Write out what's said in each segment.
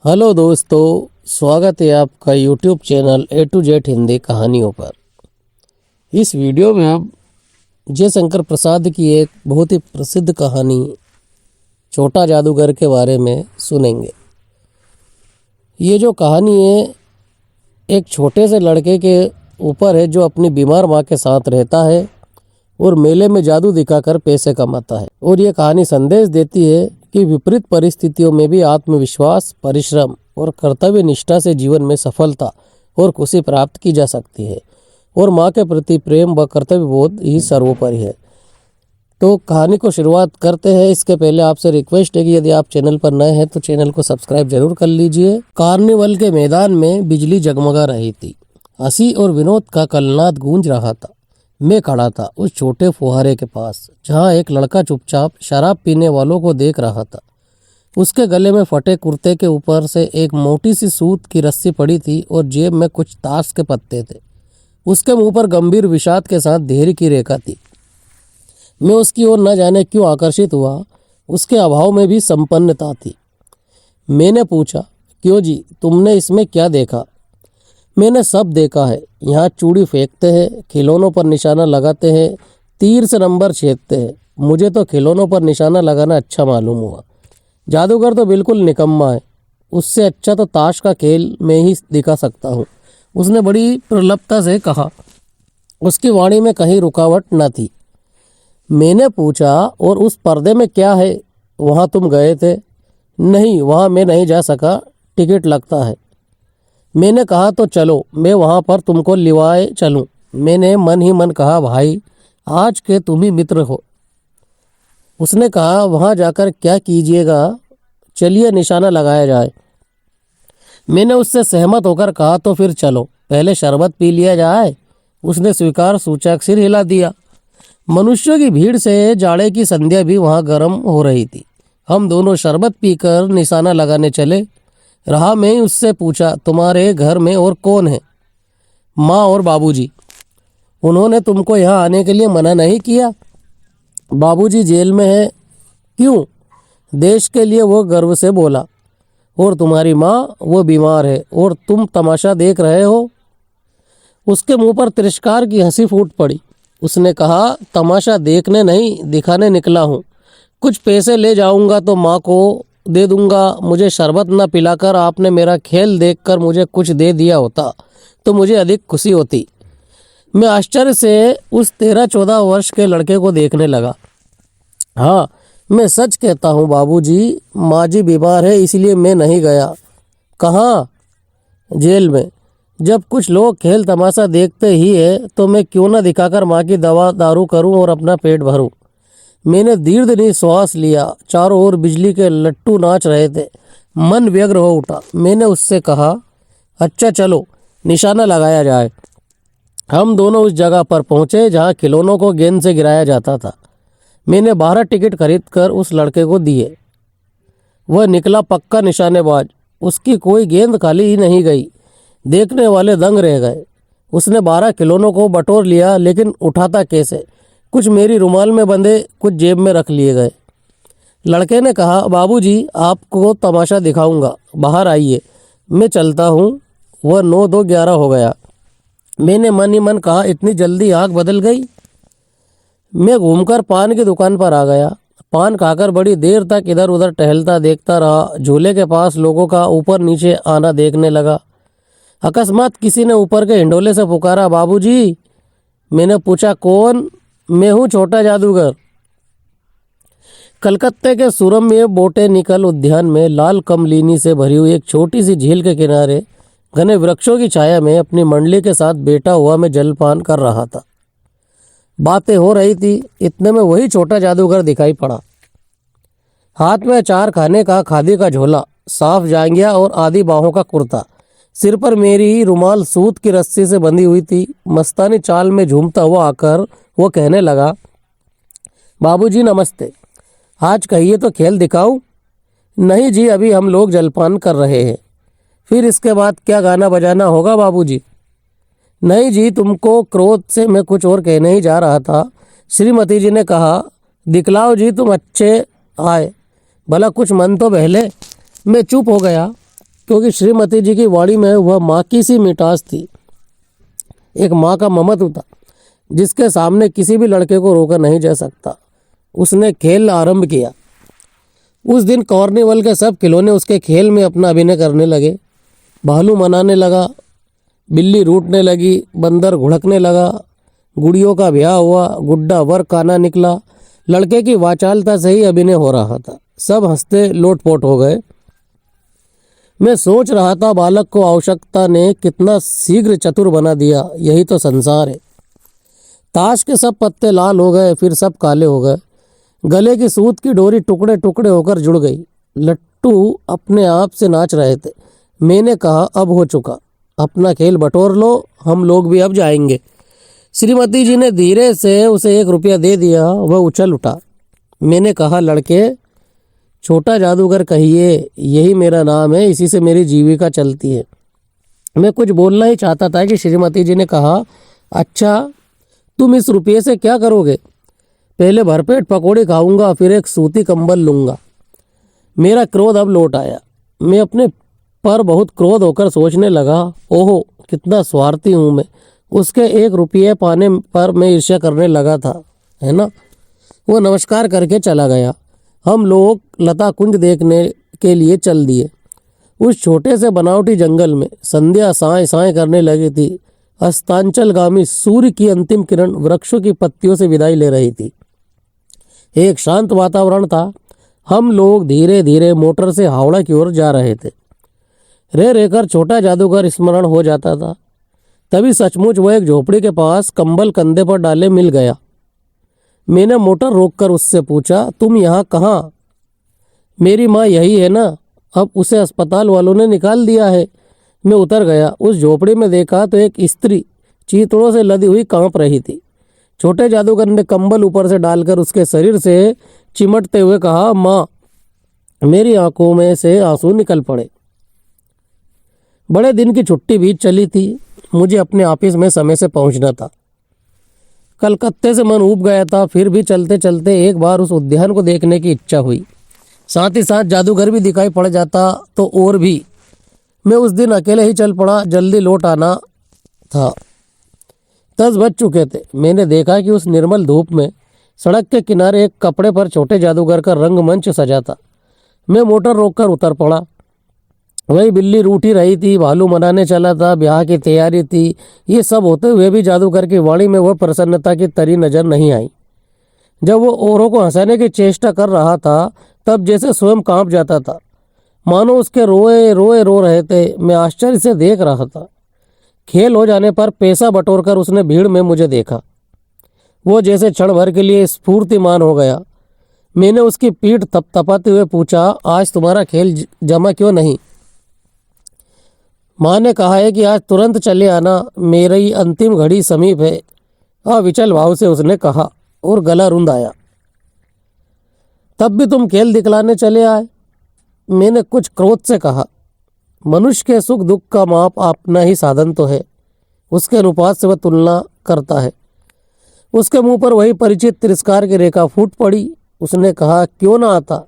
Hello दोस्तों, स्वागत है आपका YouTube channel A to Z Hindi कहानियों पर। इस वीडियो में हम जयशंकर प्रसाद की एक बहुत ही प्रसिद्ध कहानी छोटा जादूगर के बारे में सुनेंगे। ये जो कहानी है एक छोटे से लड़के के ऊपर है जो अपनी बीमार माँ के साथ रहता है और मेले में जादू दिखाकर पैसे कमाता है। और ये कहानी संदेश देती है कि विपरीत परिस्थितियों में भी आत्मविश्वास, परिश्रम और कर्तव्य निष्ठा से जीवन में सफलता और खुशी प्राप्त की जा सकती है और माँ के प्रति प्रेम व कर्तव्य बोध ही सर्वोपरि है। तो कहानी को शुरुआत करते हैं। इसके पहले आपसे रिक्वेस्ट है कि यदि आप चैनल पर नए हैं तो चैनल को सब्सक्राइब जरूर कर लीजिए। कार्निवल के मैदान में बिजली जगमगा रही थी। हंसी और विनोद का कलनाद गूंज रहा था। मैं खड़ा था उस छोटे फुहारे के पास जहाँ एक लड़का चुपचाप शराब पीने वालों को देख रहा था। उसके गले में फटे कुर्ते के ऊपर से एक मोटी सी सूत की रस्सी पड़ी थी और जेब में कुछ ताश के पत्ते थे। उसके मुंह पर गंभीर विषाद के साथ धैर्य की रेखा थी। मैं उसकी ओर न जाने क्यों आकर्षित हुआ। उसके अभाव में भी संपन्नता थी। मैंने पूछा, क्यों जी, तुमने इसमें क्या देखा? मैंने सब देखा है। यहाँ चूड़ी फेंकते हैं, खिलौनों पर निशाना लगाते हैं, तीर से नंबर छेदते हैं। मुझे तो खिलौनों पर निशाना लगाना अच्छा मालूम हुआ। जादूगर तो बिल्कुल निकम्मा है। उससे अच्छा तो ताश का खेल मैं ही दिखा सकता हूँ, उसने बड़ी प्रलपता से कहा। उसकी वाणी में कहीं रुकावट न थी। मैंने पूछा, और उस पर्दे में क्या है? वहाँ तुम गए थे? नहीं, वहाँ मैं नहीं जा सका, टिकट लगता है। मैंने कहा, तो चलो मैं वहाँ पर तुमको लिवाए चलूँ। मैंने मन ही मन कहा, भाई आज के तुम ही मित्र हो। उसने कहा, वहाँ जाकर क्या कीजिएगा? चलिए निशाना लगाया जाए। मैंने उससे सहमत होकर कहा, तो फिर चलो पहले शरबत पी लिया जाए। उसने स्वीकार सूचक सिर हिला दिया। मनुष्यों की भीड़ से जाड़े की संध्या भी वहाँ गर्म हो रही थी। हम दोनों शरबत पीकर निशाना लगाने चले। रहा मैं उससे पूछा, तुम्हारे घर में और कौन है? माँ और बाबूजी। उन्होंने तुमको यहाँ आने के लिए मना नहीं किया? बाबूजी जेल में है। क्यों? देश के लिए, वो गर्व से बोला। और तुम्हारी माँ? वो बीमार है और तुम तमाशा देख रहे हो। उसके मुंह पर तिरस्कार की हंसी फूट पड़ी। उसने कहा, तमाशा देखने नहीं, दिखाने निकला हूँ। कुछ पैसे ले जाऊंगा तो माँ को दे दूंगा। मुझे शरबत न पिलाकर आपने मेरा खेल देखकर मुझे कुछ दे दिया होता तो मुझे अधिक खुशी होती। मैं आश्चर्य से उस 13-14 वर्ष के लड़के को देखने लगा। हाँ, मैं सच कहता हूँ बाबूजी, माँ जी बीमार है इसलिए मैं नहीं गया। कहाँ? जेल में। जब कुछ लोग खेल तमाशा देखते ही है तो मैं क्यों न दिखाकर माँ की दवा दारू करूँ और अपना पेट भरूँ। मैंने दीर्घ निश्वास लिया। चारों ओर बिजली के लट्टू नाच रहे थे। मन व्यग्र हो उठा। मैंने उससे कहा, अच्छा चलो निशाना लगाया जाए। हम दोनों उस जगह पर पहुंचे जहां खिलौनों को गेंद से गिराया जाता था। मैंने 12 टिकट खरीदकर उस लड़के को दिए। वह निकला पक्का निशानेबाज। उसकी कोई गेंद खाली ही नहीं गई। देखने वाले दंग रह गए। उसने 12 खिलौनों को बटोर लिया, लेकिन उठाता कैसे? कुछ मेरी रुमाल में बंधे, कुछ जेब में रख लिए गए। लड़के ने कहा, बाबूजी आपको तमाशा दिखाऊंगा, बाहर आइए, मैं चलता हूँ। वह 9-2-11 हो गया। मैंने मन ही मन कहा, इतनी जल्दी आँख बदल गई। मैं घूमकर पान की दुकान पर आ गया। पान खाकर बड़ी देर तक इधर उधर टहलता देखता रहा। झूले के पास लोगों का ऊपर नीचे आना देखने लगा। अकस्मात किसी ने ऊपर के हिंडोले से पुकारा, बाबूजी। मैंने पूछा, कौन? मैं हूँ छोटा जादूगर। कलकत्ते के सुरम्य बोटेनिकल उद्यान में लाल कमलिनी से भरी हुई एक छोटी सी झील के किनारे घने वृक्षों की छाया में अपनी मंडली के साथ बैठा हुआ मैं जलपान कर रहा था। बातें हो रही थी। इतने में वही छोटा जादूगर दिखाई पड़ा। हाथ में अचार खाने का खादी का झोला, साफ जांघिया और आधी बाहों का कुर्ता। सिर पर मेरी रुमाल सूत की रस्सी से बंधी हुई थी। मस्तानी चाल में झूमता हुआ आकर वो कहने लगा, बाबूजी नमस्ते। आज कहिए तो खेल दिखाऊं? नहीं जी, अभी हम लोग जलपान कर रहे हैं। फिर इसके बाद क्या गाना बजाना होगा बाबूजी? नहीं जी, तुमको क्रोध से मैं कुछ और कहने ही जा रहा था। श्रीमती जी ने कहा, दिखलाओ जी, तुम अच्छे आए, भला कुछ मन तो बहले। मैं चुप हो गया। क्योंकि श्रीमती जी की वाणी में वह माँ की सी मिठास थी, एक माँ का ममत्व था जिसके सामने किसी भी लड़के को रोका नहीं जा सकता। उसने खेल आरंभ किया। उस दिन कॉर्निवल के सब खिलौने उसके खेल में अपना अभिनय करने लगे। भालू मनाने लगा, बिल्ली रूठने लगी, बंदर घुड़कने लगा, गुड़ियों का ब्याह हुआ, गुड्डा वर काना निकला। लड़के की वाचालता से ही अभिनय हो रहा था। सब हंसते लोटपोट हो गए। मैं सोच रहा था, बालक को आवश्यकता ने कितना शीघ्र चतुर बना दिया। यही तो संसार है। ताश के सब पत्ते लाल हो गए, फिर सब काले हो गए। गले की सूत की डोरी टुकड़े टुकड़े होकर जुड़ गई। लट्टू अपने आप से नाच रहे थे। मैंने कहा, अब हो चुका, अपना खेल बटोर लो, हम लोग भी अब जाएंगे। श्रीमती जी ने धीरे से उसे 1 रुपया दे दिया। वह उछल उठा। मैंने कहा, लड़के, छोटा जादूगर कहिए, यही मेरा नाम है, इसी से मेरी जीविका चलती है। मैं कुछ बोलना ही चाहता था कि श्रीमती जी ने कहा, अच्छा, तुम इस रुपये से क्या करोगे? पहले भरपेट पकौड़े खाऊंगा, फिर एक सूती कंबल लूंगा। मेरा क्रोध अब लौट आया। मैं अपने पर बहुत क्रोध होकर सोचने लगा, ओहो, कितना स्वार्थी हूँ मैं। उसके 1 रुपये पाने पर मैं ईर्ष्या करने लगा था, है ना। वो नमस्कार करके चला गया। हम लोग लता कुंज देखने के लिए चल दिए। उस छोटे से बनावटी जंगल में संध्या साए साए करने लगी थी। अस्तांचलगामी सूर्य की अंतिम किरण वृक्षों की पत्तियों से विदाई ले रही थी। एक शांत वातावरण था। हम लोग धीरे धीरे मोटर से हावड़ा की ओर जा रहे थे। रह रहकर छोटा जादूगर स्मरण हो जाता था। तभी सचमुच वह एक झोपड़ी के पास कंबल कंधे पर डाले मिल गया। मैंने मोटर रोककर उससे पूछा, तुम यहाँ कहाँ? मेरी माँ यही है ना, अब उसे अस्पताल वालों ने निकाल दिया है। मैं उतर गया। उस झोपड़ी में देखा तो एक स्त्री चीथड़ों से लदी हुई कांप रही थी। छोटे जादूगर ने कंबल ऊपर से डालकर उसके शरीर से चिमटते हुए कहा, माँ। मेरी आंखों में से आंसू निकल पड़े। बड़े दिन की छुट्टी बीत चली थी। मुझे अपने ऑफिस में समय से पहुंचना था। कलकत्ते से मन ऊब गया था। फिर भी चलते चलते एक बार उस उद्यान को देखने की इच्छा हुई। साथ ही साथ जादूगर भी दिखाई पड़ जाता तो और भी। मैं उस दिन अकेले ही चल पड़ा। जल्दी लौट आना था। 10 बज चुके थे। मैंने देखा कि उस निर्मल धूप में सड़क के किनारे एक कपड़े पर छोटे जादूगर का रंगमंच सजा था। मैं मोटर रोककर उतर पड़ा। वही बिल्ली रूठी रही थी, भालू मनाने चला था, ब्याह की तैयारी थी। ये सब होते हुए भी जादूगर की वाणी में वह प्रसन्नता की तरी नजर नहीं आई। जब वो औरों को हंसाने की चेष्टा कर रहा था, तब जैसे स्वयं कांप जाता था, मानो उसके रोए रोए रो रहे थे। मैं आश्चर्य से देख रहा था। खेल हो जाने पर पैसा बटोरकर उसने भीड़ में मुझे देखा। वो जैसे क्षण भर के लिए स्फूर्तिमान हो गया। मैंने उसकी पीठ थपथपाते हुए पूछा, आज तुम्हारा खेल जमा क्यों नहीं? माँ ने कहा है कि आज तुरंत चले आना, मेरी अंतिम घड़ी समीप है, अविचल भाव से उसने कहा और गला रुंध आया। तब भी तुम खेल दिखलाने चले आए? मैंने कुछ क्रोध से कहा। मनुष्य के सुख दुख का माप अपना ही साधन तो है, उसके अनुपात से वह तुलना करता है। उसके मुंह पर वही परिचित तिरस्कार की रेखा फूट पड़ी। उसने कहा, क्यों ना आता?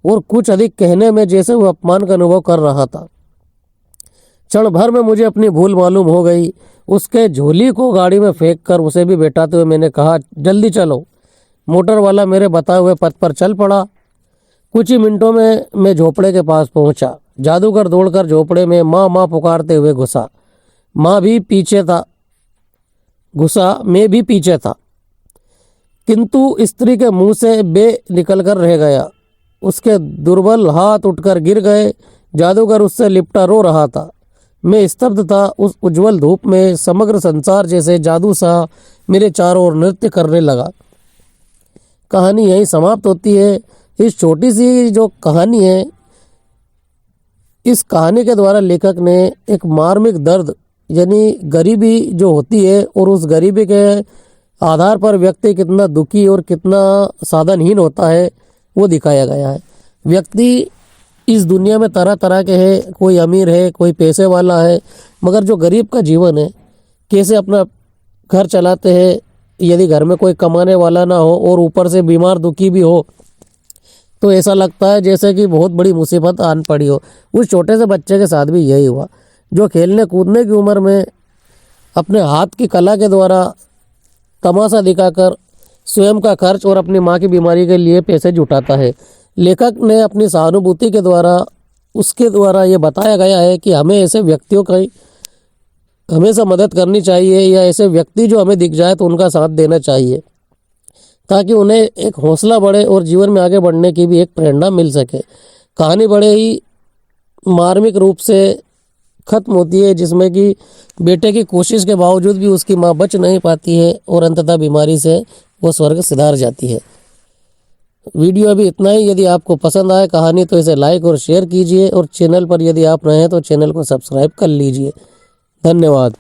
और कुछ अधिक कहने में जैसे वह अपमान का अनुभव कर रहा था। क्षण भर में मुझे अपनी भूल मालूम हो गई। उसके झोली को गाड़ी में फेंक कर उसे भी बैठाते हुए मैंने कहा, जल्दी चलो। मोटर वाला मेरे बताए हुए पथ पर चल पड़ा। कुछ ही मिनटों में मैं झोपड़े के पास पहुंचा। जादूगर दौड़कर झोपड़े में माँ माँ पुकारते हुए घुसा। माँ भी पीछे था, घुसा, मैं भी पीछे था, किंतु स्त्री के मुंह से बे निकलकर रह गया। उसके दुर्बल हाथ उठकर गिर गए। जादूगर उससे लिपटा रो रहा था। मैं स्तब्ध था। उस उज्जवल धूप में समग्र संसार जैसे जादू सा मेरे चारों ओर नृत्य करने लगा। कहानी यहीं समाप्त होती है। इस छोटी सी जो कहानी है, इस कहानी के द्वारा लेखक ने एक मार्मिक दर्द यानी गरीबी जो होती है और उस गरीबी के आधार पर व्यक्ति कितना दुखी और कितना साधनहीन होता है वो दिखाया गया है। व्यक्ति इस दुनिया में तरह तरह के हैं, कोई अमीर है, कोई पैसे वाला है, मगर जो गरीब का जीवन है, कैसे अपना घर चलाते हैं, यदि घर में कोई कमाने वाला ना हो और ऊपर से बीमार दुखी भी हो तो ऐसा लगता है जैसे कि बहुत बड़ी मुसीबत आन पड़ी हो। उस छोटे से बच्चे के साथ भी यही हुआ, जो खेलने कूदने की उम्र में अपने हाथ की कला के द्वारा तमाशा दिखाकर स्वयं का खर्च और अपनी माँ की बीमारी के लिए पैसे जुटाता है। लेखक ने अपनी सहानुभूति के द्वारा उसके द्वारा ये बताया गया है कि हमें ऐसे व्यक्तियों की हमेशा मदद करनी चाहिए, या ऐसे व्यक्ति जो हमें दिख जाए तो उनका साथ देना चाहिए, ताकि उन्हें एक हौसला बढ़े और जीवन में आगे बढ़ने की भी एक प्रेरणा मिल सके। कहानी बड़े ही मार्मिक रूप से खत्म होती है, जिसमें कि बेटे की कोशिश के बावजूद भी उसकी माँ बच नहीं पाती है और अंततः बीमारी से वो स्वर्ग सिधार जाती है। वीडियो अभी इतना ही। यदि आपको पसंद आए कहानी तो इसे लाइक और शेयर कीजिए, और चैनल पर यदि आप नए हैं तो चैनल को सब्सक्राइब कर लीजिए। धन्यवाद।